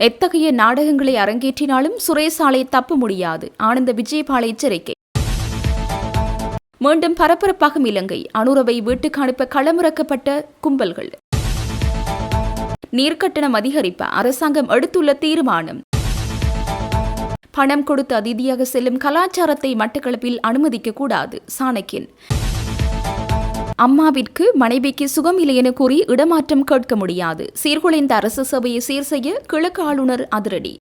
எத்தகைய நாடகங்களை அரங்கேற்றினாலும் சுரேசாலை தப்ப முடியாது. ஆனந்த விஜயபால எச்சரிக்கை. மீண்டும் பரபரப்பாகும் இலங்கை. அனுரவை வீட்டுக்கு அனுப்ப களமிறக்கப்பட்ட கும்பல்கள். நீர்க்கட்டணம் அதிகரிப்ப அரசாங்கம் எடுத்துள்ள தீர்மானம். பணம் கொடுத்து அதிதியாக செல்லும் கலாச்சாரத்தை மட்டக்களப்பில் அனுமதிக்க கூடாது. சாணக்கியன். அம்மாவிற்கு மனைவிக்கு சுகமில்லை என கூறி இடமாற்றம் கேட்க முடியாது. சீர்குலைந்த அரசு சபையை சீர் செய்ய கிழக்கு ஆளுநர் அதிரடி.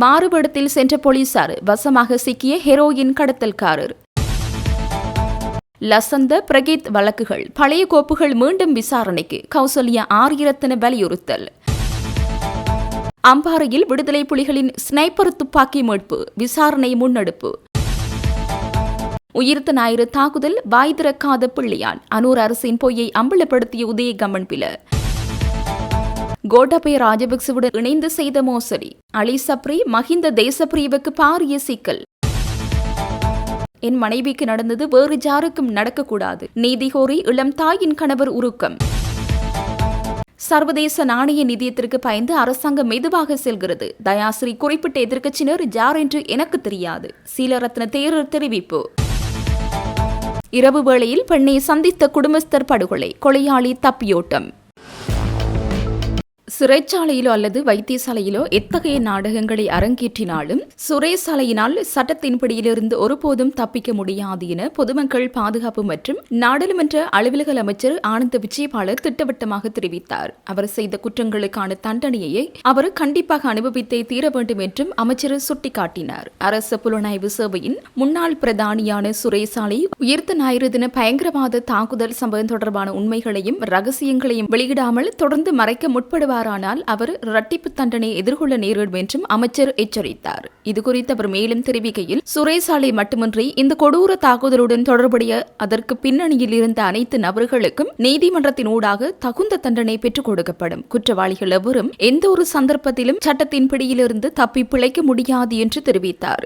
மாறுபடத்தில் சென்ற போலீசார் வசமாக சிக்கிய ஹெரோயின் கடத்தல்காரர். லசந்த பிரகீத் வழக்குகள் பழைய கோப்புகள் மீண்டும் விசாரணைக்கு. கௌசல்யா ஆரியரத்ன வலியுறுத்தல். அம்பாறையில் விடுதலை புலிகளின் ஸ்னைப்பர் துப்பாக்கி மீட்பு. விசாரணை முன்னெடுப்பு. உயிர்த்த ஞாயிறு தாக்குதல் வாய் திறக்காத பிள்ளையான். அனூர் அரசின் பொய்யை அம்பலப்படுத்திய உதயகம்மன் பில. கோட்டாபய ராஜபக்சவுடன் இணைந்து செய்த மோசடி. அலி சப்ரி மஹிந்த தேசப்பிரிவுக்கு பாரிய சிக்கல். என் மனைவிக்கு நடந்தது வேறு யாருக்கும் நடக்கக்கூடாது. நீதி கோரி இளம் தாயின் கணவர் உருக்கம். சர்வதேச நாணய நிதியத்திற்கு பயந்து அரசாங்கம் மெதுவாக செல்கிறது. தயாஸ்ரீ குறிப்பிட்ட எதிர்க்கட்சியினர் யார் என்று எனக்கு தெரியாது. சீலரத்ன தேரர் தெரிவிப்பு. இரவு வேளையில் பெண்ணை சந்தித்த குடும்பஸ்தர் படுகொலை. கொலையாளி தப்பியோட்டம். சிறைச்சாலையிலோ அல்லது வைத்தியசாலையிலோ எத்தகைய நாடகங்களை அரங்கேற்றினாலும் சுரேசாலையினால் சட்டத்தின் பிடியிலிருந்து ஒருபோதும் தப்பிக்க முடியாது என பொதுமக்கள் பாதுகாப்பு மற்றும் நாடாளுமன்ற அலுவலக அமைச்சர் ஆனந்த விஜயபால திட்டவட்டமாக தெரிவித்தார். அவர் செய்த குற்றங்களுக்கான தண்டனையை அவர் கண்டிப்பாக அனுபவித்தே தீர வேண்டும் என்றும் அமைச்சர் சுட்டிக்காட்டினார். அரசு புலனாய்வு சேவையின் முன்னாள் பிரதானியான சுரேசாலை உயிர்த்த ஞாயிறு தின பயங்கரவாத தாக்குதல் சம்பவம் தொடர்பான உண்மைகளையும் ரகசியங்களையும் வெளியிடாமல் தொடர்ந்து மறைக்க முற்படுவார். ஆனால் அவர் இரட்டிப்பு தண்டனை எதிர்கொள்ள நேரிடும் என்றும் அமைச்சர் எச்சரித்தார். இதுகுறித்து அவர் மேலும் தெரிவிக்கையில் சுரேசாலை மட்டுமின்றி இந்த கொடூர தாக்குதலுடன் தொடர்புடைய அதற்கு பின்னணியில் இருந்த அனைத்து நபர்களுக்கும் நீதிமன்றத்தின் ஊடாக தகுந்த தண்டனை பெற்றுக் கொடுக்கப்படும். குற்றவாளிகள் எவரும் எந்த ஒரு சந்தர்ப்பத்திலும் சட்டத்தின் பிடியிலிருந்து தப்பி பிழைக்க முடியாது என்று தெரிவித்தார்.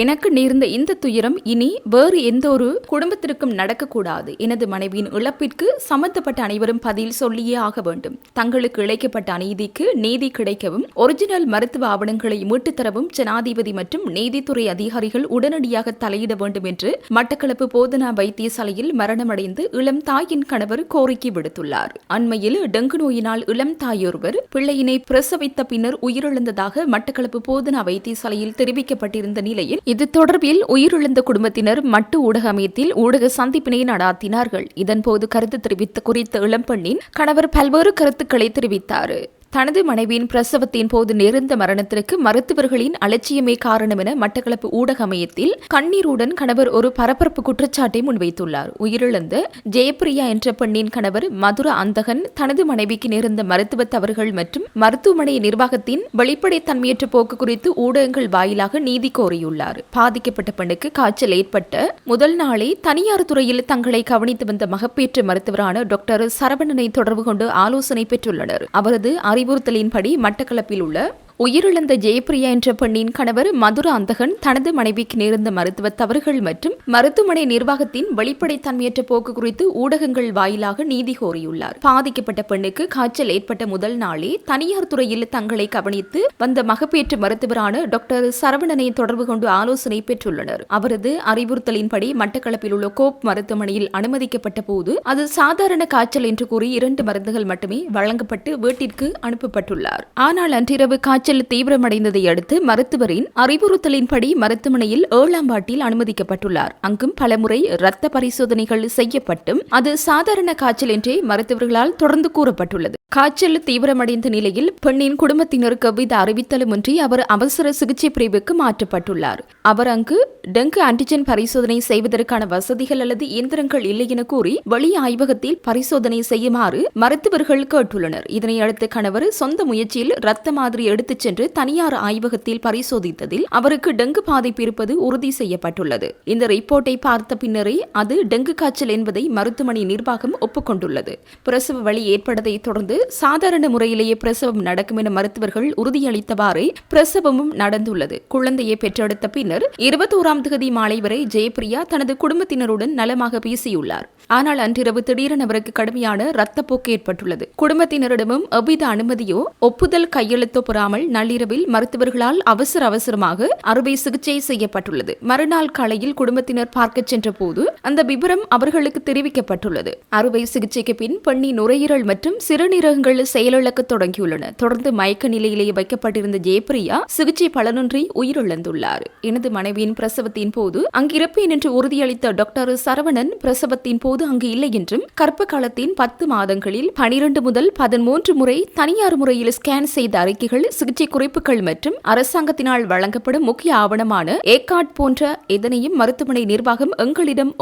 எனக்கு நேர்ந்த இந்த துயரம் இனி வேறு எந்த ஒரு குடும்பத்திற்கும் நடக்கக்கூடாது. எனது மனைவியின் இழப்பிற்கு சம்பந்தப்பட்ட அனைவரும் பதில் சொல்லியே ஆக வேண்டும். தங்களுக்கு இழைக்கப்பட்ட அநீதிக்கு நீதி கிடைக்கவும் ஒரிஜினல் மருத்துவ ஆவணங்களை மீட்டுத் தரவும் ஜனாதிபதி மற்றும் நீதித்துறை அதிகாரிகள் உடனடியாக தலையிட வேண்டும் என்று மட்டக்களப்பு போதனா வைத்தியசாலையில் மரணமடைந்து இளம் தாயின் கணவர் கோரிக்கை விடுத்துள்ளார். அண்மையில் டெங்கு நோயினால் இளம் தாயொருவர் பிள்ளையினை பிரசவித்த பின்னர் உயிரிழந்ததாக மட்டக்களப்பு போதனா வைத்தியசாலையில் தெரிவிக்கப்பட்டிருந்த நிலையில் இது தொடர்பில் உயிரிழந்த குடும்பத்தினர் மட்டு ஊடக அமையத்தில் ஊடக சந்திப்பினை நடாத்தினார்கள். இதன்போது கருத்து தெரிவித்த குறித்த இளம்பெண்ணின் கணவர் பல்வேறு கருத்துக்களை தெரிவித்தார். தனது மனைவியின் பிரசவத்தின் போது நேர்ந்த மரணத்திற்கு மருத்துவர்களின் அலட்சியமே காரணம் என மட்டக்களப்பு ஊடக அமையத்தில் கண்ணீருடன் கணவர் ஒரு பரபரப்பு குற்றச்சாட்டை முன்வைத்துள்ளார். உயிரிழந்த ஜெயப்பிரியா என்ற பெண்ணின் கணவர் மதுர அந்தகன் தனது மனைவிக்கு நேர்ந்த மருத்துவ தவறுகள் மற்றும் மருத்துவமனை நிர்வாகத்தின் வெளிப்படைத்தன்மையற்ற போக்கு குறித்து ஊடகங்கள் வாயிலாக நீதி கோரியுள்ளார். பாதிக்கப்பட்ட பெண்ணுக்கு காய்ச்சல் ஏற்பட்ட முதல் நாளே தனியார் துறையில் தங்களை கவனித்து வந்த மகப்பேற்று மருத்துவரான டாக்டர் சரவணனை தொடர்பு கொண்டு ஆலோசனை பெற்றுள்ளனர். அவரது அறிவுறுத்தலின்படி மட்டக்களப்பில் உள்ள உயிரிழந்த ஜெயப்பிரியா என்ற பெண்ணின் கணவர் மதுர அந்தகன் தனது மனைவிக்கு நேர்ந்த மருத்துவ தவறுகள் மற்றும் மருத்துவமனை நிர்வாகத்தின் வெளிப்படைத்தன்மையற்ற போக்கு குறித்து ஊடகங்கள் வாயிலாக நீதி கோரியுள்ளார். பாதிக்கப்பட்ட பெண்ணுக்கு காய்ச்சல் ஏற்பட்ட முதல் நாளே தனியார் துறையில் தங்களை கவனித்து வந்த மகப்பேற்று மருத்துவரான டாக்டர் சரவணனை தொடர்பு கொண்டு ஆலோசனை பெற்றுள்ளனர். அவரது அறிவுறுத்தலின்படி மட்டக்களப்பில் உள்ள கோப் மருத்துவமனையில் அனுமதிக்கப்பட்ட போது அது சாதாரண காய்ச்சல் என்று கூறி 2 மருந்துகள் மட்டுமே வழங்கப்பட்டு வீட்டிற்கு அனுப்பப்பட்டுள்ளார். ஆனால் அன்றிரவு காய்ச்சல் தீவிரமடைந்ததை அடுத்து மருத்துவரின் அறிவுறுத்தலின்படி மருத்துவமனையில் 7ஆம் வார்டில் அனுமதிக்கப்பட்டுள்ளார். அங்கும் பலமுறை இரத்த பரிசோதனைகள் செய்யப்பட்டும் அது சாதாரண காய்ச்சல் என்றே மருத்துவர்களால் தொடர்ந்து கூறப்பட்டுள்ளது. காய்ச்சல் தீவிரமடைந்த நிலையில் பெண்ணின் குடும்பத்தினருக்கு எவ்வித அறிவித்தலுமின்றி அவர் அவசர சிகிச்சை பிரிவுக்கு மாற்றப்பட்டுள்ளார். அவர் அங்கு டெங்கு ஆன்டிஜென் பரிசோதனை செய்வதற்கான வசதிகள் அல்லது இயந்திரங்கள் இல்லை என கூறி வெளி ஆய்வகத்தில் பரிசோதனை செய்யுமாறு மருத்துவர்கள் கேட்டுள்ளனர். இதனையடுத்து கணவர் சொந்த முயற்சியில் இரத்த மாதிரி எடுத்து எடுத்துச் சென்று தனியார் ஆய்வகத்தில் பரிசோதித்ததில் அவருக்கு டெங்கு பாதிப்பு இருப்பது உறுதி செய்யப்பட்டுள்ளது. இந்த ரிப்போர்ட்டை பார்த்த பின்னரே அது டெங்கு காய்ச்சல் என்பதை மருத்துவமனை நிர்வாகம் ஒப்புக்கொண்டுள்ளது. பிரசவ வலி ஏற்பட்டதை தொடர்ந்து சாதாரண முறையிலேயே பிரசவம் நடக்கும் என மருத்துவர்கள் உறுதியளித்தவாறே பிரசவமும் நடந்துள்ளது. குழந்தையை பெற்றெடுத்த பின்னர் 21ஆம் தேதி மாலை வரை ஜெயபிரியா தனது குடும்பத்தினருடன் நலமாக பேசியுள்ளார். ஆனால் அன்றிரவு திடீரென அவருக்கு கடுமையான இரத்தப்போக்கு ஏற்பட்டுள்ளது. குடும்பத்தினரிடமும் எவ்வித அனுமதியோ ஒப்புதல் கையெழுத்தோ பெறாமல் நள்ளிரவில் மருத்துவர்களால் அவசரமாக அறுவை சிகிச்சை செய்யப்பட்டுள்ளது. மறுநாள் காலையில் குடும்பத்தினர் பார்க்க சென்ற போது அந்த விபரம் அவர்களுக்கு தெரிவிக்கப்பட்டுள்ளது. அறுவை சிகிச்சைக்கு பின் பெண்ணின் நுரையீரல் மற்றும் சிறுநீரகங்கள் செயலிழக்க தொடங்கியுள்ளன. தொடர்ந்து மயக்க நிலையிலேயே வைக்கப்பட்டிருந்த ஜெயபிரியா சிகிச்சை பலனின்றி உயிரிழந்துள்ளார். எனது மனைவியின் பிரசவத்தின் போது அங்கிருப்பேன் என்று உறுதியளித்த டாக்டர் சரவணன் பிரசவத்தின் போது அங்கு இல்லை என்றும் கர்ப்ப காலத்தின் 10 மாதங்களில் 12 முதல் 13 முறை தனியார் முறையில் ஸ்கேன் செய்த அறிக்கைகள், சிகிச்சை குறிப்புகள் மற்றும் அரசாங்கத்தினால் வழங்கப்படும் முக்கிய ஆவணமான ஏகார்ட் போன்ற எதனையும் மருத்துவமனை நிர்வாகம் எங்களிடம்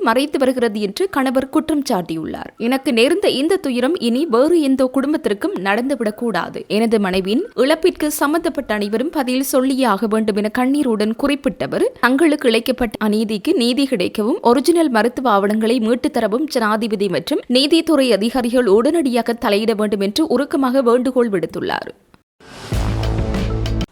மறைத்து வருகிறது என்று கணவர் குற்றம் சாட்டியுள்ளார். எனக்கு நேர்ந்த இந்த துயரம் இனி வேறு எந்த குடும்பத்திற்கும் நடந்துவிடக்கூடாது. எனது மனைவியின் இழப்பிற்கு சம்பந்தப்பட்ட அனைவரும் பதில் சொல்லியே ஆக வேண்டும் என கண்ணீருடன் குறிப்பிட்டவர், தங்களுக்கு இழைக்கப்பட்ட அநீதிக்கு நீதி கிடைக்கவும் ஒரிஜினல் மருத்துவ ஆவணங்களை மீட்டுத் தரவும் ஜனாதிபதி மற்றும் நீதித்துறை அதிகாரிகள் உடனடியாக தலையிட வேண்டும் என்று உருக்கமாக வேண்டுகோள் விடுத்துள்ளார்.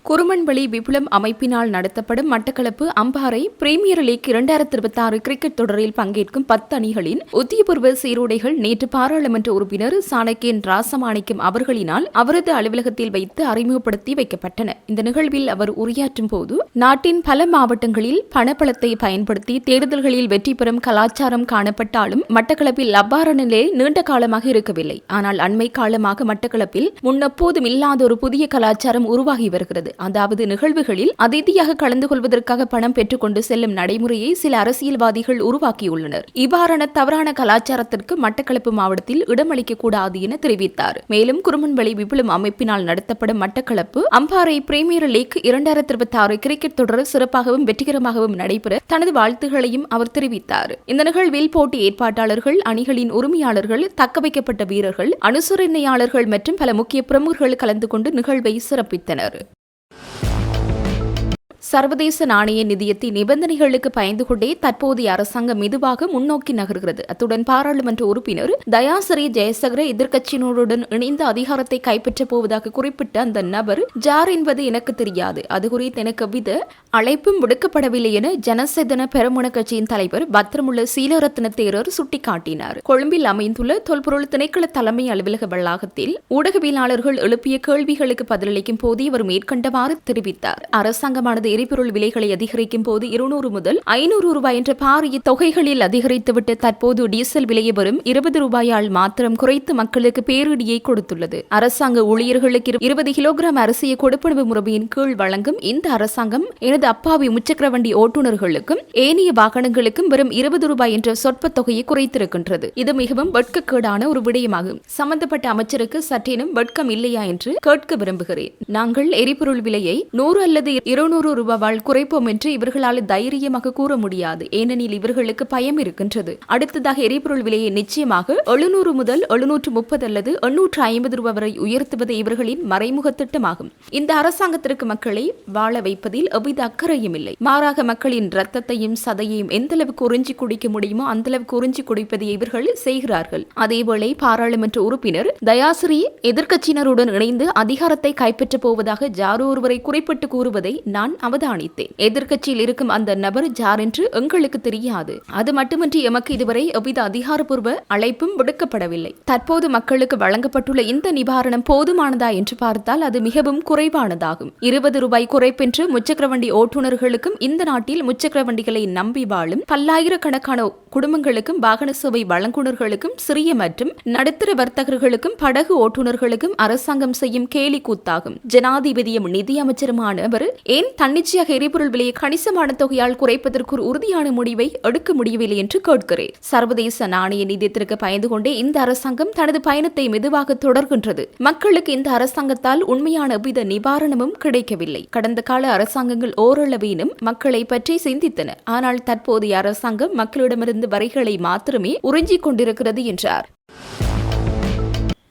குருமன்வெளி விபுலம் அமைப்பினால் நடத்தப்படும் Mattakkalappu Ampara premier league 2026 cricket தொடரில் பங்கேற்கும் 10 அணிகளின் உத்தியபூர்வ சீருடைகள் நேற்று பாராளுமன்ற உறுப்பினர் சாணக்கியன் ராசமாணிக்கம் அவர்களினால் அவரது அலுவலகத்தில் வைத்து அறிமுகப்படுத்தி வைக்கப்பட்டன. இந்த நிகழ்வில் அவர் உரையாற்றும் போது, நாட்டின் பல மாவட்டங்களில் பணப்பலத்தை பயன்படுத்தி தேர்தல்களில் வெற்றி பெறும் கலாச்சாரம் காணப்பட்டாலும் மட்டக்களப்பில் அவ்வாறான நிலை நீண்ட காலமாக இருக்கவில்லை. ஆனால் அண்மை காலமாக மட்டக்களப்பில் முன்னெப்போதும் இல்லாத ஒரு புதிய கலாச்சாரம் உருவாகி வருகிறது. அதாவது நிகழ்வுகளில் அதிதியாக கலந்து கொள்வதற்காக பணம் பெற்றுக் கொண்டு செல்லும் நடைமுறையை சில அரசியல்வாதிகள் உருவாக்கியுள்ளனர். இவ்வாறான தவறான கலாச்சாரத்திற்கு மட்டக்களப்பு மாவட்டத்தில் இடமளிக்க கூடாது என தெரிவித்தார். மேலும் குருமன்வெளி விபுலம் அமைப்பினால் நடத்தப்படும் Mattakkalappu Ampara premier league 2026 cricket தொடர் சிறப்பாகவும் வெற்றிகரமாகவும் நடைபெற தனது வாழ்த்துகளையும் அவர் தெரிவித்தார். இந்த நிகழ்வில் போட்டி ஏற்பாட்டாளர்கள், அணிகளின் உரிமையாளர்கள், தக்கவைக்கப்பட்ட வீரர்கள், அனுசரணையாளர்கள் மற்றும் பல முக்கிய பிரமுகர்கள் கலந்து கொண்டு நிகழ்வை சிறப்பித்தனர். சர்வதேச நாணய நிதியத்தின் நிபந்தனைகளுக்கு பயந்து கொண்டே தற்போதைய அரசாங்கம் மெதுவாக முன்னோக்கி நகர்கிறது. அத்துடன் பாராளுமன்ற உறுப்பினர் தயாசிறி ஜெயசகர எதிர்க்கட்சியினருடன் இணைந்து அதிகாரத்தை கைப்பற்றப் போவதாக குறிப்பிட்ட அந்த நபர் ஜார் என்பது எனக்கு தெரியாது. அது குறித்து எனக்கு எவ்வித அழைப்பும் விடுக்கப்படவில்லை என ஜனசேதன பெரமுன கட்சியின் தலைவர் பத்திரமுள்ள சீலரத்ன தேரர் சுட்டிக்காட்டினார். கொழும்பில் அமைந்துள்ள தொல்பொருள் திணைக்கள தலைமை அலுவலக வளாகத்தில் ஊடகவியலாளர்கள் எழுப்பிய கேள்விகளுக்கு பதிலளிக்கும் போது இவர் மேற்கண்டவாறு தெரிவித்தார். அரசாங்கமானது எரிபொருள் விலைகளை அதிகரிக்கும் போது 200 முதல் 500 ரூபாய் என்ற பாரிய தொகைகளில் அதிகரித்துவிட்டு தற்போது டீசல் விலையை வரும் 20 ரூபாயால் மாத்திரம் குறைத்து மக்களுக்கு பேரிடியை கொடுத்துள்ளது. அரசாங்க ஊழியர்களுக்கு 20 கிலோகிராம் அரிசியை கொடுப்பனவு முறையின் கீழ் வழங்கும் இந்த அரசாங்கம் எனது அப்பாவி முச்சக்கர வண்டி ஓட்டுநர்களுக்கும் ஏனைய வாகனங்களுக்கும் வெறும் 20 ரூபாய் என்ற சொற்ப தொகையை குறைத்திருக்கின்றது. இது மிகவும் வெட்கக்கேடான ஒரு விடயமாகும். சம்பந்தப்பட்ட அமைச்சருக்கு சற்றேனும் வெட்கம் இல்லையா என்று கேட்க விரும்புகிறேன். நாங்கள் எரிபொருள் விலையை 100 அல்லது 200 ரூபாவால் குறைப்போம் என்று இவர்களால் தைரியமாக கூற முடியாது. ஏனெனில் இவர்களுக்கு பயம் இருக்கின்றது. அடுத்ததாக எரிபொருள் விலையை நிச்சயமாக 700 முதல் 730 அல்லது 850 ரூபாய் வரை உயர்த்துவது இவர்களின் மறைமுக திட்டமாகும். இந்த அரசாங்கத்திற்கு மக்களை வாழ வைப்பதில் எவ்வித அக்கறையும் இல்லை. மாறாக மக்களின் ரத்தத்தையும் சதையையும் எந்த அளவுக்கு உறிஞ்சி குடிக்க முடியுமோ அந்த அளவுக்கு உறிஞ்சி குடிப்பதை இவர்கள் செய்கிறார்கள். அதேவேளை பாராளுமன்ற உறுப்பினர் தயாசிறி எதிர்க்கட்சியினருடன் இணைந்து அதிகாரத்தை கைப்பற்றப் போவதாக ஜாரோ ஒருவரை குறிப்பிட்டு கூறுவதை நான் அவதானித்தேன். எதிர்க்கட்சியில் இருக்கும் அந்த நபர் ஜார் என்று எங்களுக்கு தெரியாது. அது மட்டுமின்றி எமக்கு இதுவரை எவ்வித அதிகாரப்பூர்வ அழைப்பும் விடுக்கப்படவில்லை. தற்போது மக்களுக்கு வழங்கப்பட்டுள்ள இந்த நிவாரணம் போதுமானதா என்று பார்த்தால் அது மிகவும் குறைவானதாகும். 20 ரூபாய் குறைப்பென்று முச்சக்கர வண்டி ஓட்டுநர்களுக்கும் இந்த நாட்டில் முச்சக்கர வண்டிகளை நம்பி வாழும் பல்லாயிரக்கணக்கான குடும்பங்களுக்கும் வாகன சேவை வழங்குனர்களுக்கும் சிறிய மற்றும் நடுத்தர வர்த்தகர்களுக்கும் படகு ஓட்டுநர்களுக்கும் அரசாங்கம் செய்யும் கேலி கூத்தாகும். ஜனாதிபதியும் நிதியமைச்சருமானவர் ஏன் தன்னிச்சையாக எரிபொருள் விலையை கணிசமான தொகையால் குறைப்பதற்கு ஒரு உறுதியான முடிவை எடுக்க முடியவில்லை என்று கேட்கிறேன். சர்வதேச நாணய நிதியத்திற்கு பயந்து கொண்டே இந்த அரசாங்கம் தனது பயணத்தை மெதுவாக தொடர்கின்றது. மக்களுக்கு இந்த அரசாங்கத்தால் உண்மையான எவ்வித நிவாரணமும் கிடைக்கவில்லை. கடந்த கால அரசாங்கங்கள் ஓரளவேனும் மக்களை பற்றி சிந்தித்தன. ஆனால் தற்போதைய அரசாங்கம் மக்களிடமிருந்து வரிகளை மாத்திரமே உறிஞ்சிக் கொண்டிருக்கிறது என்றார்.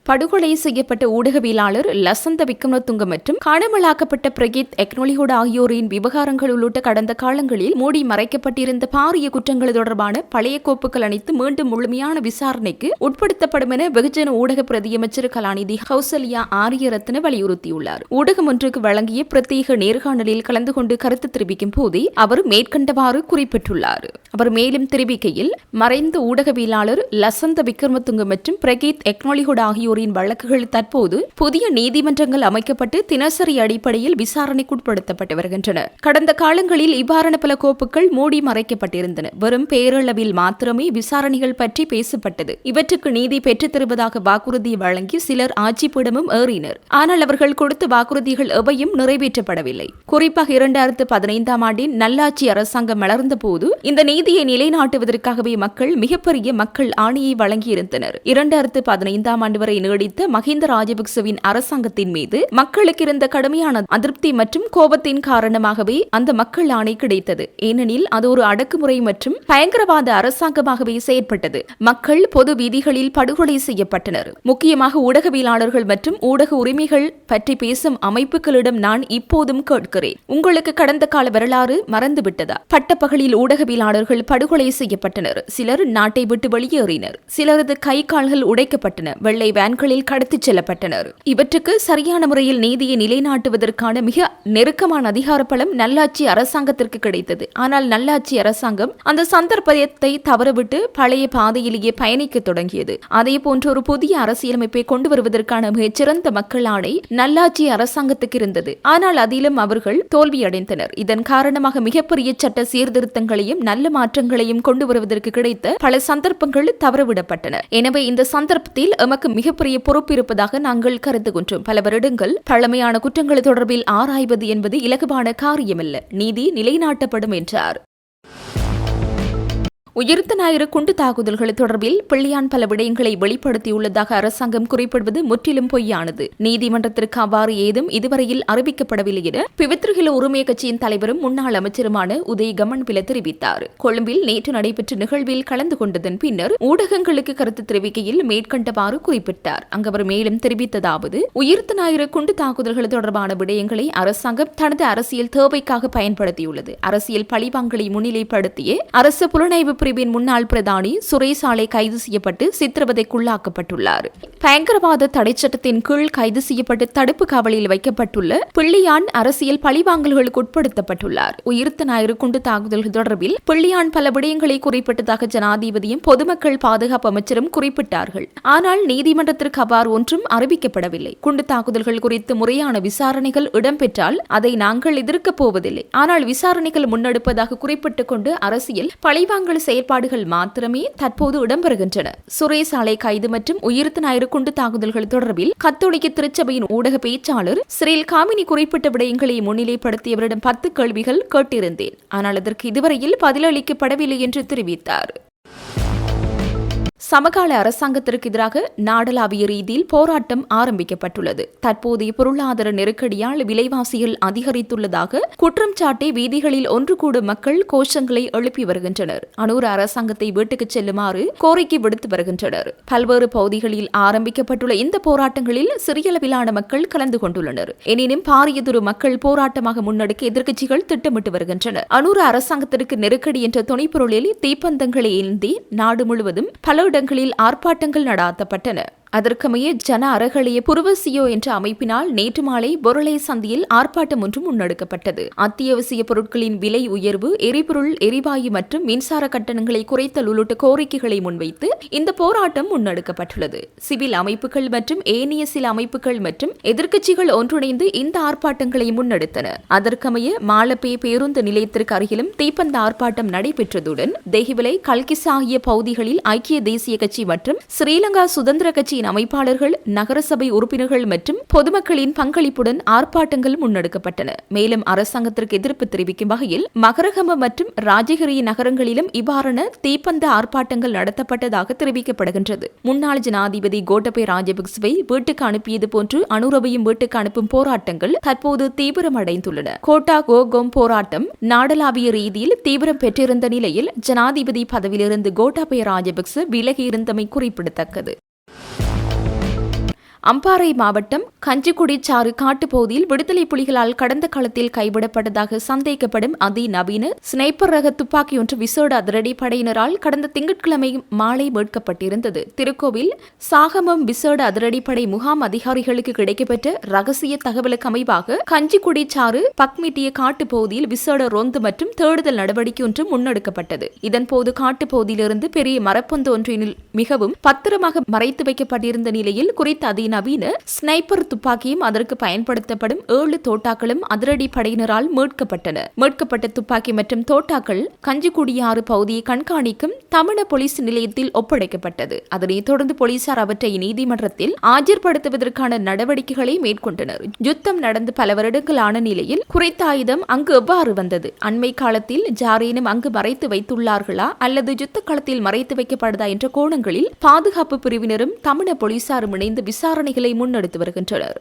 படுகொலை செய்யப்பட்ட ஊடகவியலாளர் லசந்த விக்ரமதுங்க மற்றும் காணாமலாக்கப்பட்ட பிரகீத் எக்னொலிகோட ஆகியோரின் விவகாரங்கள் உள்ளிட்ட கடந்த காலங்களில் மூடி மறைக்கப்பட்டிருந்த பாரிய குற்றங்கள் தொடர்பான பழைய கோப்புகள் அனைத்து மீண்டும் முழுமையான விசாரணைக்கு உட்படுத்தப்படும் என வெகுஜன ஊடக பிரதியமைச்சர் கலாநிதி கௌசல்யா ஆரியரத்ன வலியுறுத்தியுள்ளார். ஊடகம் ஒன்றுக்கு வழங்கிய பிரத்யேக நேர்காணலில் கலந்து கொண்டு கருத்து தெரிவிக்கும் போதே அவர் மேற்கண்டவாறு குறிப்பிட்டுள்ளார். அவர் மேலும் தெரிவிக்கையில், மறைந்த ஊடகவியலாளர் லசந்த விக்ரமதுங்க மற்றும் பிரகீத் எக்னொலிகோட ஆகியோரின் வழக்குகள் தற்போது புதிய நீதிமன்றங்கள் அமைக்கப்பட்டு தினசரி அடிப்படையில் விசாரணைக்குட்படுத்தப்பட்டு வருகின்றன. கடந்த காலங்களில் இவ்வாறான பல கோப்புகள் மூடி மறைக்கப்பட்டிருந்தன. வெறும் பேரளவில் மாத்திரமே விசாரணைகள் பற்றி பேசப்பட்டது. இவற்றுக்கு நீதி பெற்றுத் தருவதாக வாக்குறுதியை வழங்கி சிலர் ஆட்சிப்பீடமும் ஏறினர். ஆனால் அவர்கள் கொடுத்த வாக்குறுதிகள் எவையும் நிறைவேற்றப்படவில்லை. குறிப்பாக 2015 ஆண்டின் நல்லாட்சி அரசாங்கம் மலர்ந்த போது இந்த நீதியை நிலைநாட்டுவதற்காகவே மக்கள் மிகப்பெரிய மக்கள் ஆணையை வழங்கியிருந்தனர். 2015 ஆண்டு வரை நீடித்த மஹிந்த ராஜபக்சவின் அரசாங்கத்தின் மீது மக்களுக்கு இருந்த கடுமையான அதிருப்தி மற்றும் கோபத்தின் காரணமாகவே அந்த மக்கள் ஆணை கிடைத்தது. ஏனெனில் அது ஒரு அடக்குமுறை மற்றும் பயங்கரவாத அரசாங்கமாகவே செயற்பட்டது. மக்கள் பொது வீதிகளில் படுகொலை செய்யப்பட்டனர். முக்கியமாக ஊடகவியலாளர்கள் மற்றும் ஊடக உரிமைகள் பற்றி பேசும் அமைப்புகளிடம் நான் இப்போதும் கேட்கிறேன், உங்களுக்கு கடந்த கால வரலாறு மறந்துவிட்டதா? பட்டப்பகலில் ஊடகவியலாளர்கள் படுகொலை செய்யப்பட்டனர். சிலர் நாட்டை விட்டு வெளியேறினர். சிலரது கை கால்கள் உடைக்கப்பட்டன. வெள்ளை வேன்களில் கடத்திச் செல்லப்பட்டனர். இவற்றுக்கு சரியான முறையில் நீதியை நிலைநாட்டுவதற்கான மிக நெருக்கமான அதிகார பலம் நல்லாட்சி அரசாங்கத்திற்கு கிடைத்தது. ஆனால் நல்லாட்சி அரசாங்கம் அந்த சந்தர்ப்பத்தை தவறவிட்டு பழைய பாதையிலேயே பயணிக்க தொடங்கியது. அதே போன்ற ஒரு புதிய அரசியலமைப்பை கொண்டு வருவதற்கான மிகச்சிறந்த மக்கள் ஆணை நல்லாட்சி அரசாங்கத்துக்கு இருந்தது. ஆனால் அதிலும் அவர்கள் தோல்வியடைந்தனர். இதன் காரணமாக மிகப்பெரிய சட்ட சீர்திருத்தங்களையும் நல்ல மாற்றங்களையும் கொண்டு வருவதற்கு கிடைத்த பல சந்தர்ப்பங்கள் தவறவிடப்பட்டன. எனவே இந்த சந்தர்ப்பத்தில் எமக்கு மிகப்பெரிய பொறுப்பு இருப்பதாக நாங்கள் கருதுகின்றோம். பல வருடங்கள் பழமையான குற்றங்கள் தொடர்பில் ஆராய்வது என்பது இலகுவான காரியமல்ல. நீதி நிலைநாட்டப்படும் என்றார். உயிர்த்த ஞாயிறு குண்டு தாக்குதல்கள் தொடர்பில் பிள்ளையான் பல விடயங்களை வெளிப்படுத்தியுள்ளதாக அரசாங்கம் குறிப்பிடுவது முற்றிலும் பொய்யானது. நீதிமன்றத்திற்கு அவ்வாறு ஏதும் இதுவரையில் அறிவிக்கப்படவில்லை என பிவித்ருகில உரிமை கட்சியின் தலைவரும் முன்னாள் அமைச்சருமான உதய் கமன்பில தெரிவித்தார். கொழும்பில் நேற்று நடைபெற்ற நிகழ்வில் கலந்து கொண்டதன் பின்னர் ஊடகங்களுக்கு கருத்து தெரிவிக்கையில் மேற்கண்டவாறு குறிப்பிட்டார். அங்கு அவர் மேலும் தெரிவித்ததாவது, உயிர்த்த ஞாயிறு குண்டு தாக்குதல்கள் தொடர்பான விடயங்களை அரசாங்கம் தனது அரசியல் தேவைக்காக பயன்படுத்தியுள்ளது. அரசியல் பழிவாங்கலை முன்னிலைப்படுத்திய அரசு புலனாய்வு பிரிவின் முன்னாள் பிரதானி சுரேஷ் ஆலை கைது செய்யப்பட்டு சித்திரவதைக்குள்ளாக்கப்பட்டுள்ளார். பயங்கரவாத தடை சட்டத்தின் கீழ் கைது செய்யப்பட்டு தடுப்பு காவலில் வைக்கப்பட்டுள்ள பிள்ளையான் அரசியல் பழிவாங்கல்களுக்கு உட்படுத்தப்பட்டுள்ளார். உயிர்த்த ஞாயிறு குண்டு தாக்குதல்கள் தொடர்பில் பிள்ளையான் பல விடயங்களை குறிப்பிட்டதாக ஜனாதிபதியும் பொதுமக்கள் பாதுகாப்பு அமைச்சரும் குறிப்பிட்டார்கள். ஆனால் நீதிமன்றத்திற்கு அவ்வாறு ஒன்றும் அறிவிக்கப்படவில்லை. குண்டு தாக்குதல்கள் குறித்து முறையான விசாரணைகள் இடம்பெற்றால் அதை நாங்கள் எதிர்க்கப் போவதில்லை. ஆனால் விசாரணைகள் முன்னெடுப்பதாக குறிப்பிட்டுக் கொண்டு அரசியல் பழிவாங்கல் செயற்பாடுகள் மாத்திரமே தற்போது இடம்பெறுகின்றன. சுரேஷ் ஆலை கைது மற்றும் உயிர்த்த ஞாயிறு குண்டு தாக்குதல்கள் தொடர்பில் கத்தோலிக்க திருச்சபையின் ஊடக பேச்சாளர் சிறில் காமினி குறிப்பிட்ட விடயங்களை முன்னிலைப்படுத்தியவரிடம் 10 கேள்விகள் கேட்டிருந்தேன். ஆனால் அதற்கு இதுவரையில் பதிலளிக்கப்படவில்லை என்று தெரிவித்தார். சமகால அரசாங்கத்திற்கு எதிராக நாடளாவிய ரீதியில் போராட்டம் ஆரம்பிக்கப்பட்டுள்ளது. தற்போதைய பொருளாதார நெருக்கடியால் விலைவாசிகள் அதிகரித்துள்ளதாக குற்றம் சாட்டி வீதிகளில் ஒன்று கூடும் மக்கள் கோஷங்களை எழுப்பி வருகின்றனர். அனூர் அரசாங்கத்தை வீட்டுக்கு செல்லுமாறு கோரிக்கை விடுத்து வருகின்றனர். பல்வேறு பகுதிகளில் ஆரம்பிக்கப்பட்டுள்ள இந்த போராட்டங்களில் சிறியளவிலான மக்கள் கலந்து கொண்டுள்ளனர். எனினும் பாரியதொரு மக்கள் போராட்டமாக முன்னெடுக்க எதிர்க்கட்சிகள் திட்டமிட்டு வருகின்றன. அனூர் அரசாங்கத்திற்கு நெருக்கடி என்ற துணைப்பொருளில் தீப்பந்தங்களை ஏந்தி நாடு முழுவதும் பல இடங்களில் ஆர்ப்பாட்டங்கள் நடாத்தப்பட்டன. அதற்கமைய ஜன அறகளைய புருவசியோ என்ற அமைப்பினால் நேற்று மாலை பொருளை சந்தியில் ஆர்ப்பாட்டம் ஒன்று முன்னெடுக்கப்பட்டது. அத்தியாவசிய பொருட்களின் விலை உயர்வு, எரிபொருள், எரிவாயு மற்றும் மின்சார கட்டணங்களை குறைத்தல் உள்ளிட்ட கோரிக்கைகளை முன்வைத்து இந்த போராட்டம் முன்னெடுக்கப்பட்டுள்ளது. சிவில் அமைப்புகள் மற்றும் ஏனைய சில அமைப்புகள் மற்றும் எதிர்க்கட்சிகள் ஒன்றிணைந்து இந்த ஆர்ப்பாட்டங்களை முன்னெடுத்தன. அதற்கமைய மாலப்பே பேருந்து நிலையத்திற்கு அருகிலும் தீப்பந்த ஆர்ப்பாட்டம் நடைபெற்றதுடன் தெஹிவலை, கல்கிசா ஆகிய பகுதிகளில் ஐக்கிய தேசிய கட்சி மற்றும் ஸ்ரீலங்கா சுதந்திர கட்சியின் அமைப்பாளர்கள், நகரசபை உறுப்பினர்கள் மற்றும் பொதுமக்களின் பங்களிப்புடன் ஆர்ப்பாட்டங்கள் முன்னெடுக்கப்பட்டன. மேலும் அரசாங்கத்திற்கு எதிர்ப்பு தெரிவிக்கும் வகையில் மகரகம மற்றும் ராஜகிரி நகரங்களிலும் இவ்வாறான தீப்பந்த ஆர்ப்பாட்டங்கள் நடத்தப்பட்டதாக தெரிவிக்கப்படுகின்றது. முன்னாள் ஜனாதிபதி கோட்டபய ராஜபக்சவை வீட்டுக்கு அனுப்பியது போன்று அனுரவையும் வீட்டுக்கு அனுப்பும் போராட்டங்கள் தற்போது தீவிரமடைந்துள்ளன. கோட்டா கோகோம் போராட்டம் நாடளாவிய ரீதியில் தீவிரம் பெற்றிருந்த நிலையில் ஜனாதிபதி பதவியிலிருந்து கோட்டாபய ராஜபக்ச விலகியிருந்தமை குறிப்பிடத்தக்கது. அம்பாறை மாவட்டம் கஞ்சிக்குடிச்சாறு காட்டுப்பகுதியில் விடுதலை புலிகளால் கடந்த காலத்தில் கைவிடப்பட்டதாக சந்தேகிக்கப்படும் அதிநவீன ஸ்னைப்பர் ரக துப்பாக்கி ஒன்று விசேட அதிரடி படையினரால் கடந்த திங்கட்கிழமை மாலை மீட்கப்பட்டிருந்தது. திருக்கோவில் சாகமம் விசேட அதிரடிப்படை முகாம் அதிகாரிகளுக்கு கிடைக்கப்பெற்ற ரகசிய தகவலுக்கு அமைவாக கஞ்சிக்குடிச்சாறு பக்மிட்டிய காட்டுப்பகுதியில் விசேட ரோந்து மற்றும் தேடுதல் நடவடிக்கை ஒன்று முன்னெடுக்கப்பட்டது. இதன்போது காட்டுப்பகுதியிலிருந்து பெரிய மரப்பொந்து ஒன்றினில் மிகவும் பத்திரமாக மறைத்து வைக்கப்பட்டிருந்த நிலையில் குறித்த அதிநவீன ஸ்னைப்பர் துப்பாக்கியும் அதற்கு பயன்படுத்தப்படும் 7 தோட்டாக்களும் அதிரடி படையினரால் மீட்கப்பட்டன. மீட்கப்பட்ட துப்பாக்கி மற்றும் தோட்டாக்கள் கஞ்சிக்குடியாறு பகுதியை கண்காணிக்கும் தமிழ போலீஸ் நிலையத்தில் ஒப்படைக்கப்பட்டது. அதனைத் தொடர்ந்து போலீசார் அவற்றை நீதிமன்றத்தில் ஆஜர்படுத்துவதற்கான நடவடிக்கைகளை மேற்கொண்டனர். யுத்தம் நடந்து பல வருடங்களான நிலையில் குறித்த ஆயுதம் அங்கு எவ்வாறு வந்தது? அண்மை காலத்தில் ஜாரேனும் அங்கு மறைத்து வைத்துள்ளார்களா அல்லது யுத்த காலத்தில் மறைத்து வைக்கப்படுதா என்ற கோணங்களில் பாதுகாப்பு பிரிவினரும் தமிழ போலீசாரும் இணைந்து விசாரணைகளை முன்னெடுத்து வருகின்றனர்.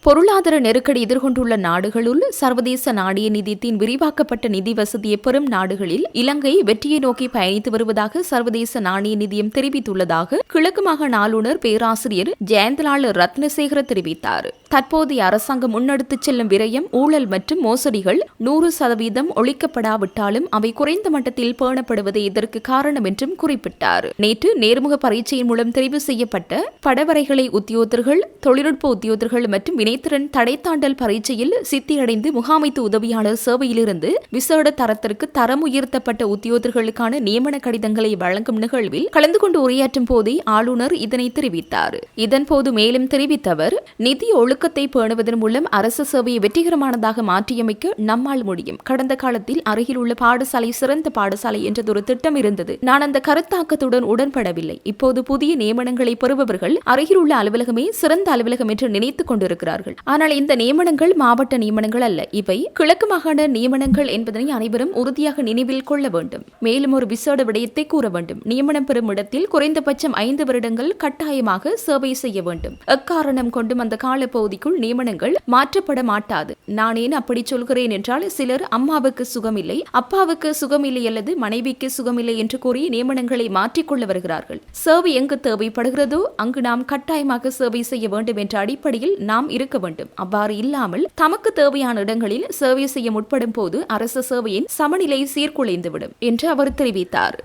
பொருளாதார நெருக்கடி எதிர்கொண்டுள்ள நாடுகளுள் சர்வதேச நாணய நிதியத்தின் விரிவாக்கப்பட்ட நிதி வசதியை பெறும் நாடுகளில் இலங்கை வெற்றியை நோக்கி பயணித்து வருவதாக சர்வதேச நாணய நிதியம் தெரிவித்துள்ளதாக கிழக்கு மாகாண ஆளுநர் பேராசிரியர் ஜெயந்தலால் ரத்னசேகர தெரிவித்தார். தற்போதைய அரசாங்கம் முன்னெடுத்துச் செல்லும் விரயம், ஊழல் மற்றும் மோசடிகள் 100% ஒழிக்கப்படாவிட்டாலும் அவை குறைந்த மட்டத்தில் பேணப்படுவதே இதற்கு காரணம் என்றும் குறிப்பிட்டார். நேற்று நேர்முக பரீட்சையின் மூலம் தெரிவு செய்யப்பட்ட படவரைகளை உத்தியோகத்தர்கள், தொழில்நுட்ப உத்தியோகத்தர்கள் மற்றும் வினைத்திறன் தடைத்தாண்டல் பரீட்சையில் சித்தியடைந்து முகாமைத்து உதவியாளர் சேவையிலிருந்து விசேட தரத்திற்கு தரம் உயர்த்தப்பட்ட உத்தியோகர்களுக்கான நியமன கடிதங்களை வழங்கும் நிகழ்வில் கலந்து கொண்டு உரையாற்றும் போதே ஆளுநர் இதனை தெரிவித்தார். இதன்போது மேலும் தெரிவித்த அவர், நிதி ஒழுக்கத்தை பேணுவதன் மூலம் அரசு சேவையை வெற்றிகரமானதாக மாற்றியமைக்க நம்மால் முடியும். கடந்த காலத்தில் அருகில் உள்ள பாடசாலை சிறந்த பாடசாலை என்றதொரு திட்டம் இருந்தது. நான் அந்த கருத்தாக்கத்துடன் உடன்படவில்லை. இப்போது புதிய நியமனங்களை பெறுபவர்கள் அருகில் உள்ள அலுவலகமே சிறந்த அலுவலகம் என்று நினைத்துக் கொண்டிருக்கிறார்கள். ஆனால் இந்த நியமனங்கள் மாவட்ட நியமனங்கள் அல்ல. இவை கிழக்கு மாகாண நியமனங்கள் என்பதனை அனைவரும் உறுதியாக நினைவில் கொள்ள வேண்டும். மேலும் ஒரு விசேட விடயத்தை கூற வேண்டும். நியமனம் பெறும் இடத்தில் குறைந்தபட்சம் 5 வருடங்கள் கட்டாயமாக சேவை செய்ய வேண்டும். எக்காரணம் கொண்டும் அந்த காலப்பகுதிக்குள் நியமனங்கள் மாற்றப்பட மாட்டாது. நான் ஏன் அப்படி சொல்கிறேன் என்றால், சிலர் அம்மாவுக்கு சுகமில்லை, அப்பாவுக்கு சுகமில்லை அல்லது மனைவிக்கு சுகமில்லை என்று கூறி நியமனங்களை மாற்றிக்கொள்ள வருகிறார்கள். சேவை எங்கு தேவைப்படுகிறதோ அங்கு நாம் கட்டாயமாக சேவை செய்ய வேண்டும் என்ற அடிப்படையில் நாம் இருக்க வேண்டும். அவ்வாறு இல்லாமல் தமக்கு தேவையான இடங்களில் சேவை செய்ய முற்படும் போது அரசு சேவையின் சமநிலை சீர்குலைந்துவிடும் என்று அவர் தெரிவித்தார்.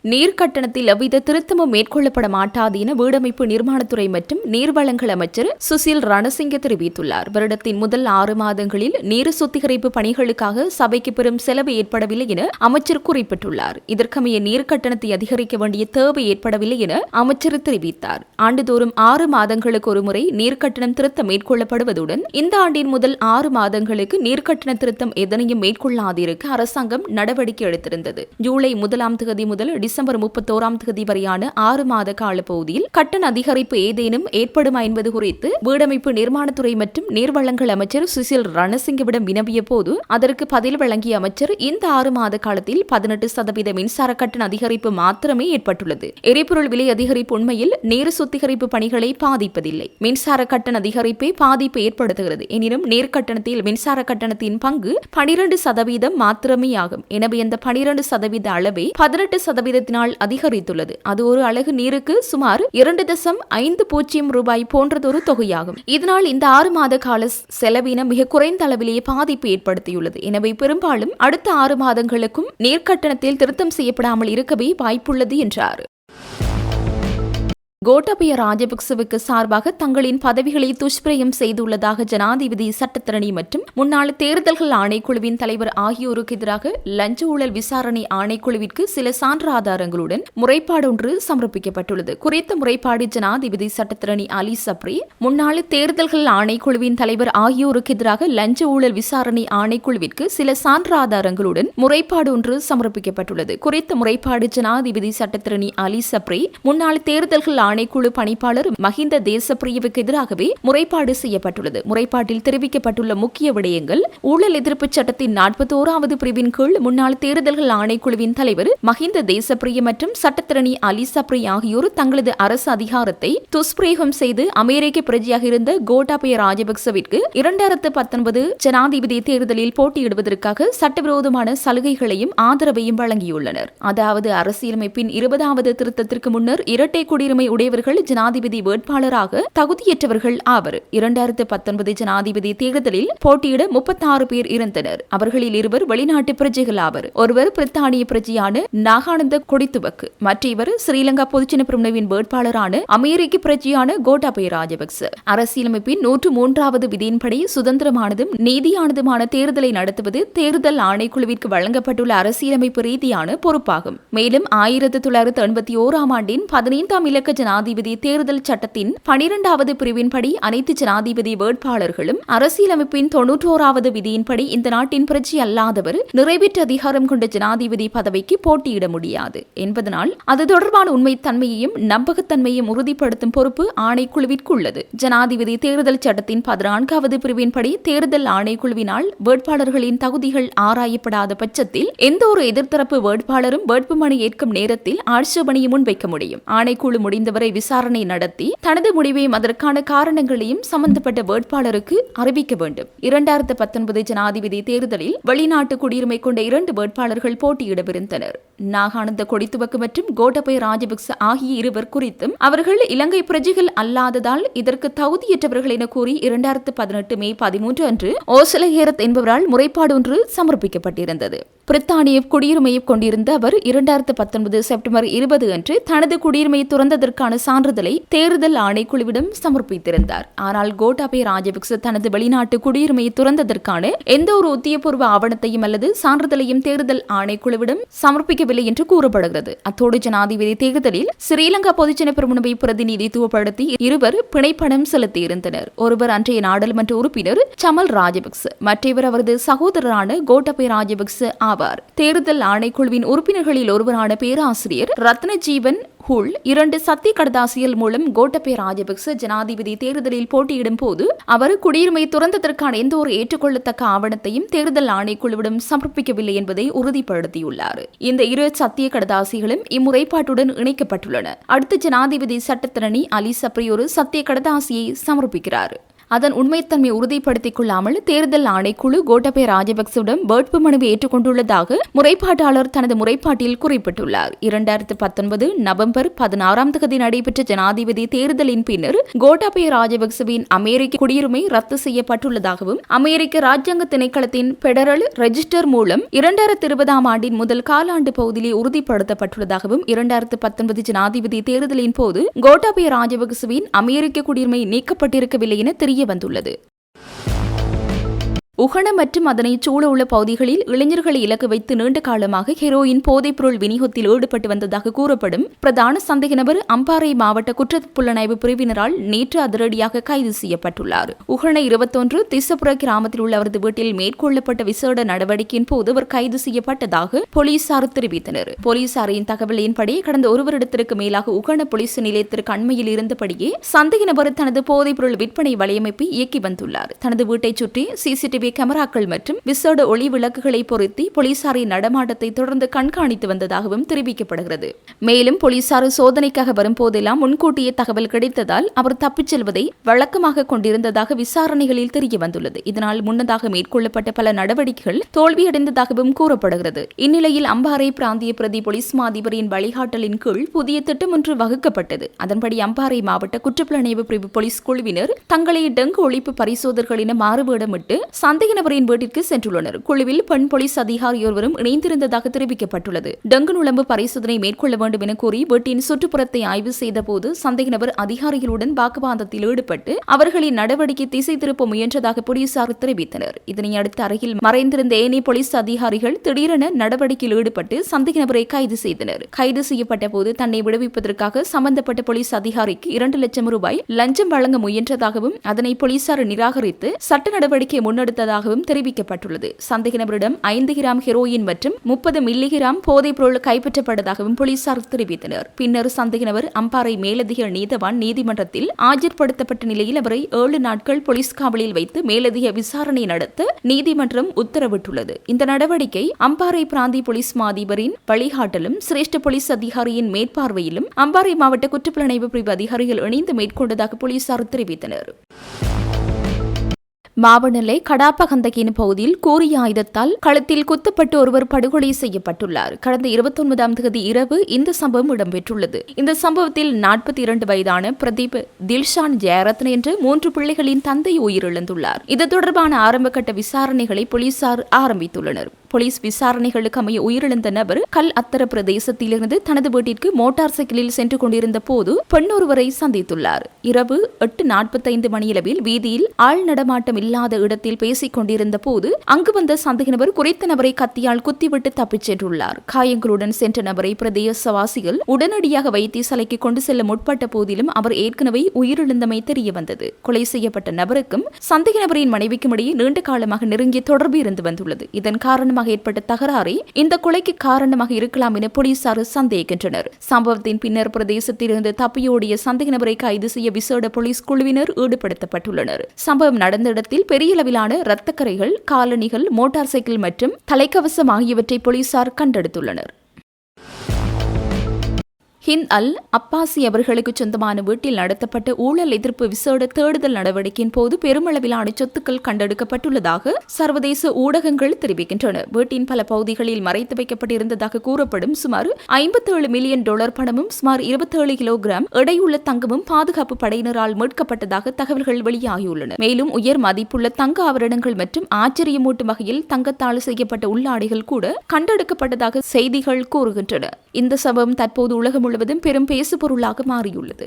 நீர் கட்டணத்தில் எவ்வித திருத்தமும் மேற்கொள்ளப்பட மாட்டாது என வீடமைப்பு நிர்மாணத்துறை மற்றும் நீர்வளங்கள் அமைச்சர் சுசில் ரணசிங்க தெரிவித்துள்ளார். வருடத்தின் முதல் 6 மாதங்களில் நீர் சுத்திகரிப்பு பணிகளுக்காக சபைக்கு பெரும் செலவு ஏற்படவில்லை என அமைச்சர் குறிப்பிட்டுள்ளார். இதற்கமைய நீர் கட்டணத்தை அதிகரிக்க வேண்டிய தேவை ஏற்படவில்லை என அமைச்சர் தெரிவித்தார். ஆண்டுதோறும் 6 மாதங்களுக்கு ஒருமுறை நீர்க்கட்டணம் திருத்தம் மேற்கொள்ளப்படுவதுடன் இந்த ஆண்டின் முதல் 6 மாதங்களுக்கு நீர்க்கட்டண திருத்தம் எதனையும் மேற்கொள்ளாதிருக்க அரசாங்கம் நடவடிக்கை எடுத்திருந்தது. ஜூலை 1ஆம் தேதி முதல் டிசம்பர் 31ஆம் தேதி வரையான 6 மாத காலப்பகுதியில் கட்டண அதிகரிப்பு ஏதேனும் ஏற்படுமா என்பது குறித்து வீடமைப்பு நிர்மாணத்துறை மற்றும் நீர்வளங்கள் அமைச்சர் சுசில் ரணசிங்கவிடம் வினவிய போது அதற்கு பதில் வழங்கிய அமைச்சர், இந்த 6 மாத காலத்தில் 18% மின்சார கட்டண அதிகரிப்பு மாத்திரமே ஏற்பட்டுள்ளது. எரிபொருள் விலை அதிகரிப்பு உண்மையில் நீர் சுத்திகரிப்பு பணிகளை பாதிப்பதில்லை. மின்சார கட்டண அதிகரிப்பே பாதிப்பு ஏற்படுத்துகிறது. எனினும் நீர் கட்டணத்தில் மின்சார கட்டணத்தின் பங்கு 12% மாத்திரமே ஆகும். எனவே அந்த 12% அளவே 18% அதிகரித்துள்ளது. அது ஒரு அலகு நீருக்கு சுமார் 2.50 ரூபாய் போன்றதொரு தொகையாகும். இதனால் இந்த 6 மாத கால செலவினம் மிக குறைந்த அளவிலேயே பாதிப்பு ஏற்படுத்தியுள்ளது. எனவே பெரும்பாலும் அடுத்த 6 மாதங்களுக்கும் நீர்க்கட்டணத்தில் திருத்தம் செய்யப்படாமல் இருக்கவே வாய்ப்புள்ளது என்றார். கோட்டாபய ராஜபக்சவுக்கு சார்பாக தங்களின் பதவிகளை துஷ்பிரயம் செய்துள்ளதாக ஜனாதிபதி, சட்டத்தரணி மற்றும் முன்னாள் தேர்தல்கள் ஆணைக்குழுவின் தலைவர் ஆகியோருக்கு எதிராக லஞ்ச ஊழல் விசாரணை ஆணைக்குழுவிற்கு சில சான்று ஆதாரங்களுடன் முறைப்பாடு ஒன்று சமர்ப்பிக்கப்பட்டுள்ளது. குறித்த முறைப்பாடு ஜனாதிபதி, சட்டத்தரணி அலி சப்ரி, முன்னாள் தேர்தல்கள் ஆணைக்குழுவின் தலைவர் ஆகியோருக்கு எதிராக லஞ்ச ஊழல் விசாரணை ஆணைக்குழுவிற்கு சில சான்று ஆதாரங்களுடன் முறைப்பாடு ஒன்று சமர்ப்பிக்கப்பட்டுள்ளது. குறித்த முறைப்பாடு ஜனாதிபதி, சட்டத்தரணி அலி சப்ரி, முன்னாள் தேர்தல்கள் ஆணைக்குழு பணிப்பாளர் மஹிந்த தேசப்பிரியவுக்கு எதிராகவே முறைப்பாடு செய்யப்பட்டுள்ளது. முறைப்பாட்டில் தெரிவிக்கப்பட்டுள்ள முக்கிய விடயங்கள்: ஊழல் எதிர்ப்பு சட்டத்தின் 41வது பிரிவின் கீழ் முன்னாள் தேர்தல்கள் ஆணைக்குழுவின் தலைவர் மஹிந்த தேசப்பிரிய மற்றும் சட்டத்திரணி அலி சப்ரி ஆகியோர் தங்களது அரசு அதிகாரத்தை துஷ்பிரயோகம் செய்து அமெரிக்க பிரஜையாக இருந்த கோட்டாபய ராஜபக்சவிற்கு 2019 ஜனாதிபதி தேர்தலில் போட்டியிடுவதற்காக சட்டவிரோதமான சலுகைகளையும் ஆதரவையும் வழங்கியுள்ளனர். அதாவது அரசியலமைப்பின் 20வது திருத்தத்திற்கு முன்னர் இரட்டை குடியுரிமை உடையவர்கள் ஜனாதிபதி வேட்பாளராக தகுதியற்றவர்கள் ஆவர். 2019 ஜனாதிபதி தேர்தலில் போட்டியிட 36 பேர் இருந்தனர். அவர்களில் இருவர் வெளிநாட்டு பிரஜைகள் ஆவர். ஒருவர் பிரித்தானிய பிரஜையான நாகானந்த கொடித்துவக்கு, மற்றவர் ஸ்ரீலங்கா பொதுஜன பெரமுனவின் வேட்பாளரான அமெரிக்க பிரஜையான கோட்டாபய ராஜபக்ச. அரசியலமைப்பின் 103வது விதியின்படி சுதந்திரமானதும் நீதியானதுமான தேர்தலை நடத்துவது தேர்தல் ஆணைக்குழுவிற்கு வழங்கப்பட்டுள்ள அரசியலமைப்பு ரீதியான பொறுப்பாகும். மேலும் 1981ஆம் ஆண்டின் 15ஆம் இலக்க ஜனாதிபதி தேர்தல் சட்டத்தின் 12வது பிரிவின்படி அனைத்து ஜனாதிபதி வேட்பாளர்களும் அரசியலமைப்பின் 91வது விதியின்படி இந்த நாட்டின் பிரஜை அல்லாதவர் நிறைவேற்று அதிகாரம் கொண்ட ஜனாதிபதி பதவிக்கு போட்டியிட முடியாது என்பதனால் அது தொடர்பான உண்மைத்தன்மையையும் நம்பகத்தன்மையும் உறுதிப்படுத்தும் பொறுப்பு ஆணைக்குழுவிற்கு உள்ளது. ஜனாதிபதி தேர்தல் சட்டத்தின் 14வது பிரிவின்படி தேர்தல் ஆணைக்குழுவினால் வேட்பாளர்களின் தகுதிகள் ஆராயப்படாத பட்சத்தில் எந்த ஒரு எதிர்த்தரப்பு வேட்பாளரும் வேட்புமனு ஏற்கும் நேரத்தில் ஆட்சேபனையை முன்வைக்க முடியும். ஆணைக்குழு முடிந்தவரை விசாரணை நடத்தி தனது முடிவையும் அதற்கான காரணங்களையும் சம்பந்தப்பட்ட வேட்பாளருக்கு அறிவிக்க வேண்டும். 2019 ஜனாதிபதி தேர்தலில் வெளிநாட்டு குடியுரிமை கொண்ட 2 வேட்பாளர்கள் போட்டியிடவிருந்தனர். நாகானந்த கொடித்துவக்கு மற்றும் கோட்டாபய ராஜபக்ச ஆகிய இருவர் குறித்தும் அவர்கள் இலங்கை பிரஜைகள் அல்லாததால் இதற்கு தகுதியற்றவர்கள் என கூறி 2018 மே 13 அன்று ஓசலஹேரத் என்பவரால் முறைப்பாடு ஒன்று சமர்ப்பிக்கப்பட்டிருந்தது. பிரித்தானிய குடியுரிமையை கொண்டிருந்த அவர் 2019 செப்டம்பர் 20 அன்று தனது குடியுரிமையை துறந்ததற்கான சான்றிதழை தேர்தல் ஆணைக்குழுவிடம் சமர்ப்பித்திருந்தார். ஆனால் கோட்டாபய ராஜபக்ச தனது வெளிநாட்டு குடியுரிமையை துறந்ததற்கான எந்த ஒரு உத்தியபூர்வ ஆவணத்தையும் அல்லது சான்றிதழையும் தேர்தல் ஆணைக்குழுவிடம் சமர்ப்பிக்கவில்லை என்று கூறப்படுகிறது. அத்தோடு ஜனாதிபதி தேர்தலில் ஸ்ரீலங்கா பொதுஜன பெரமுனவை பிரதிநிதித்துவப்படுத்தி இருவர் பிணைப்பணம் செலுத்தியிருந்தனர். ஒருவர் அன்றைய நாடாளுமன்ற உறுப்பினர் சமல் ராஜபக்ச, மற்றவர் அவரது சகோதரரான கோட்டாபய ராஜபக்ச ஆவார். தேர்தல் ஆணைக்குழுவின் உறுப்பினர்களில் ஒருவரான பேராசிரியர் ரத்னஜீவன் ஹுல் 2 சத்திய கடதாசியல் மூலம் கோட்டாபய ராஜபக்ச ஜனாதிபதி தேர்தலில் போட்டியிடும் போது அவர் குடியுரிமை துறந்ததற்கான எந்த ஒரு ஏற்றுக்கொள்ளத்தக்க ஆவணத்தையும் தேர்தல் ஆணைக்குழுவிடம் சமர்ப்பிக்கவில்லை என்பதை உறுதிப்படுத்தியுள்ளார். இந்த 2 சத்திய கடதாசிகளும் இம்முறைப்பாட்டுடன் இணைக்கப்பட்டுள்ளன. அடுத்த ஜனாதிபதி சட்டத்திரணி அலி சப்ரி ஒரு சத்திய கடதாசியை சமர்ப்பிக்கிறார். அதன் உண்மைத்தன்மை உறுதிப்படுத்திக் கொள்ளாமல் தேர்தல் ஆணைக்குழு கோட்டாபய ராஜபக்சவிடம் வேட்புமனுவை ஏற்றுக்கொண்டுள்ளதாக முறைப்பாட்டாளர் தனது முறைப்பாட்டில் குறிப்பிட்டுள்ளார். 2019 நவம்பர் 16ஆம் தேதி நடைபெற்ற ஜனாதிபதி தேர்தலின் பின்னர் கோட்டாபய ராஜபக்சவின் அமெரிக்க குடியுரிமை ரத்து செய்யப்பட்டுள்ளதாகவும் அமெரிக்க ராஜ்யாங்க திணைக்களத்தின் பெடரல் ரெஜிஸ்டர் மூலம் 2020ஆம் ஆண்டின் முதல் காலாண்டு பகுதியில் உறுதிப்படுத்தப்பட்டுள்ளதாகவும் 2019 ஜனாதிபதி தேர்தலின் போது கோட்டாபய ராஜபக்சவின் அமெரிக்க குடியுரிமை நீக்கப்பட்டிருக்கவில்லை என தெரிய வந்துள்ளது. உகன மற்றும் அதனை சூழ உள்ள பகுதிகளில் இளைஞர்களை இலக்கு வைத்து நீண்ட காலமாக ஹெரோயின் போதைப்பொருள் விநியோகத்தில் ஈடுபட்டு வந்ததாக கூறப்படும் பிரதான சந்தேக நபர் அம்பாறை மாவட்ட குற்றப்புலனாய்வு பிரிவினரால் நேற்று அதிரடியாக கைது செய்யப்பட்டுள்ளார். உகன 21 திசப்புர கிராமத்தில் உள்ள அவரது வீட்டில் மேற்கொள்ளப்பட்ட விசேட நடவடிக்கையின் போது அவர் கைது செய்யப்பட்டதாக போலீசார் தெரிவித்தனர். போலீசாரின் தகவலின்படி கடந்த ஒரு வருடத்திற்கு மேலாக உகன போலீஸ் நிலையத்திற்கு அண்மையில் இருந்தபடியே சந்தேக நபர் தனது போதைப்பொருள் விற்பனை வலையமைப்பை இயக்கி வந்துள்ளார். தனது வீட்டை சுற்றி சிசிடிவி கேமராக்கள் மற்றும் விசேட ஒளி விளக்குகளை பொருத்தி போலீசாரின் நடமாட்டத்தை தொடர்ந்து கண்காணித்து வந்ததாகவும் தெரிவிக்கப்படுகிறது. மேலும் போலீசார் சோதனைக்காக வரும்போதெல்லாம் முன்கூட்டியே தகவல் கிடைத்ததால் அவர் தப்பிச் செல்வதை வழக்கமாக கொண்டிருந்ததாக விசாரணைகளில் தெரிய வந்துள்ளது. இதனால் முன்னதாக மேற்கொள்ளப்பட்ட பல நடவடிக்கைகள் தோல்வியடைந்ததாகவும் கூறப்படுகிறது. இந்நிலையில் அம்பாறை பிராந்திய பிரதி போலீஸ் மாதிபரின் வழிகாட்டலின் கீழ் புதிய திட்டம் ஒன்று வகுக்கப்பட்டது. அதன்படி அம்பாறை மாவட்ட குற்றப்புலனாய்வு பிரிவு போலீஸ் குழுவினர் தங்களை டெங்கு ஒழிப்பு பரிசோதகர்கள் என மாறுவேடமிட்டு சந்தேக நபரின் வீட்டிற்கு சென்றுள்ளனர். குழுவில் பெண் போலீஸ் அதிகாரி ஒருவரும் இணைந்திருந்ததாக தெரிவிக்கப்பட்டுள்ளது. டெங்கு நுளம்பு பரிசோதனை மேற்கொள்ள வேண்டும் என கூறி வீட்டின் சுற்றுப்புறத்தை ஆய்வு செய்த போது சந்தேக நபர் அதிகாரிகளுடன் வாக்குவாதத்தில் ஈடுபட்டு அவர்களின் நடவடிக்கை திசை திருப்ப முயன்றதாக போலீசார் தெரிவித்தனர். இதனையடுத்து அருகில் மறைந்திருந்த ஏனைய போலீஸ் அதிகாரிகள் திடீரென நடவடிக்கையில் ஈடுபட்டு சந்தேக நபரை கைது செய்தனர். கைது செய்யப்பட்ட போது தன்னை விடுவிப்பதற்காக சம்பந்தப்பட்ட போலீஸ் அதிகாரிக்கு 2 லட்சம் ரூபாய் லஞ்சம் வழங்க முயன்றதாகவும் அதனை போலீசார் நிராகரித்து சட்ட நடவடிக்கை முன்னெடுத்த பயன்படுத்ததாகவும் தெரிவிக்கப்பட்டுள்ளது. சந்தேக நபரிடம் 5 கிராம் ஹெரோயின் மற்றும் 30 மில்லிகிராம் போதைப் பொருள் கைப்பற்றப்பட்டதாகவும் போலீசார் தெரிவித்தனர். பின்னர் சந்தேக நபர் அம்பாறை மேலதிக நீதவான் நீதிமன்றத்தில் ஆஜர்படுத்தப்பட்ட நிலையில் அவரை 7 நாட்கள் போலீஸ் காவலில் வைத்து மேலதிக விசாரணை நடத்த நீதிமன்றம் உத்தரவிட்டுள்ளது. இந்த நடவடிக்கை அம்பாறை பிராந்திய போலீஸ் மாதிபரின் வழிகாட்டலும் சிரேஷ்ட போலீஸ் அதிகாரியின் மேற்பார்வையிலும் அம்பாறை மாவட்ட குற்றப்புலனாய்வு பிரிவு அதிகாரிகள் இணைந்து மேற்கொண்டதாக போலீசார் தெரிவித்தனர். மாவனல்லை கடாப்பகந்தகின் பகுதியில் கூறிய ஆயுதத்தால் கழுத்தில் குத்தப்பட்டு ஒருவர் படுகொலை செய்யப்பட்டுள்ளார். கடந்த 29ஆம் தேதி இரவு இந்த சம்பவம் இடம்பெற்றுள்ளது. இந்த சம்பவத்தில் 42 வயதான பிரதீப் தில்ஷான் ஜெயரத்ன என்ற 3 பிள்ளைகளின் தந்தை உயிரிழந்துள்ளார். இது தொடர்பான ஆரம்பகட்ட விசாரணைகளை போலீசார் ஆரம்பித்துள்ளனர். போலீஸ் விசாரணைகளுக்கு அமைய உயிரிழந்த நபர் கல் அத்தர பிரதேசத்திலிருந்து தனது வீட்டிற்கு மோட்டார் சைக்கிளில் சென்று கொண்டிருந்த போது பெண்ணொருவரை சந்தித்துள்ளார். இரவு 8:45 மணியளவில் வீதியில் ஆள் நடமாட்டம் இல்லாத இடத்தில் பேசிக் கொண்டிருந்த போது அங்கு வந்த சந்தேக நபர் குறித்த நபரை கத்தியால் குத்திவிட்டு தப்பிச் சென்றுள்ளார். காயங்களுடன் சென்ற நபரை பிரதேசவாசிகள் உடனடியாக வைத்தியசாலைக்கு கொண்டு செல்ல முற்பட்ட போதிலும் அவர் ஏற்கனவே உயிரிழந்தமை தெரியவந்தது. கொலை செய்யப்பட்ட நபருக்கும் சந்தேக நபரின் மனைவிக்கும் இடையே நீண்ட காலமாக நெருங்கிய தொடர்பு இருந்து வந்துள்ளது. இதன் காரணமாக ஏற்பட்ட தகராறே இந்த கொலைக்கு காரணமாக இருக்கலாம் என போலீசார் சந்தேகிக்கின்றனர். சம்பவத்தின் பின்னர் பிரதேசத்திலிருந்து தப்பியோடிய சந்தேக நபரை கைது செய்ய விசேட போலீஸ் குழுவினர் ஈடுபடுத்தப்பட்டுள்ளனர். சம்பவம் நடந்த இடத்தில் பெரிய அளவிலான இரத்தக்கரைகள், காலணிகள், மோட்டார் சைக்கிள் மற்றும் தலைக்கவசம் ஆகியவற்றை போலீசார் கண்டெடுத்துள்ளனர். ஹிந்த் அல் அப்பாசி அவர்களுக்கு சொந்தமான வீட்டில் நடத்தப்பட்ட ஊழல் எதிர்ப்பு விசேட தேடுதல் நடவடிக்கையின் போது பெருமளவிலான சொத்துக்கள் கண்டெடுக்கப்பட்டுள்ளதாக சர்வதேச ஊடகங்கள் தெரிவிக்கின்றன. வீட்டின் பல பகுதிகளில் மறைத்து வைக்கப்பட்டிருந்ததாக கூறப்படும் சுமார் $57 மில்லியன் பணமும் சுமார் 27 கிலோகிராம் எடையுள்ள தங்கமும் பாதுகாப்பு படையினரால் மீட்கப்பட்டதாக தகவல்கள் வெளியாகியுள்ளன. மேலும் உயர் மதிப்புள்ள தங்க ஆபரணங்கள் மற்றும் ஆச்சரியமூட்டும் வகையில் தங்கத்தால் செய்யப்பட்ட உள்ளாடைகள் கூட கண்டெடுக்கப்பட்டதாக செய்திகள் கூறுகின்றன. இந்த சம்பவம் தற்போது உலகம் முழுவதும் பெரும் பேசுபொருளாக மாறியுள்ளது.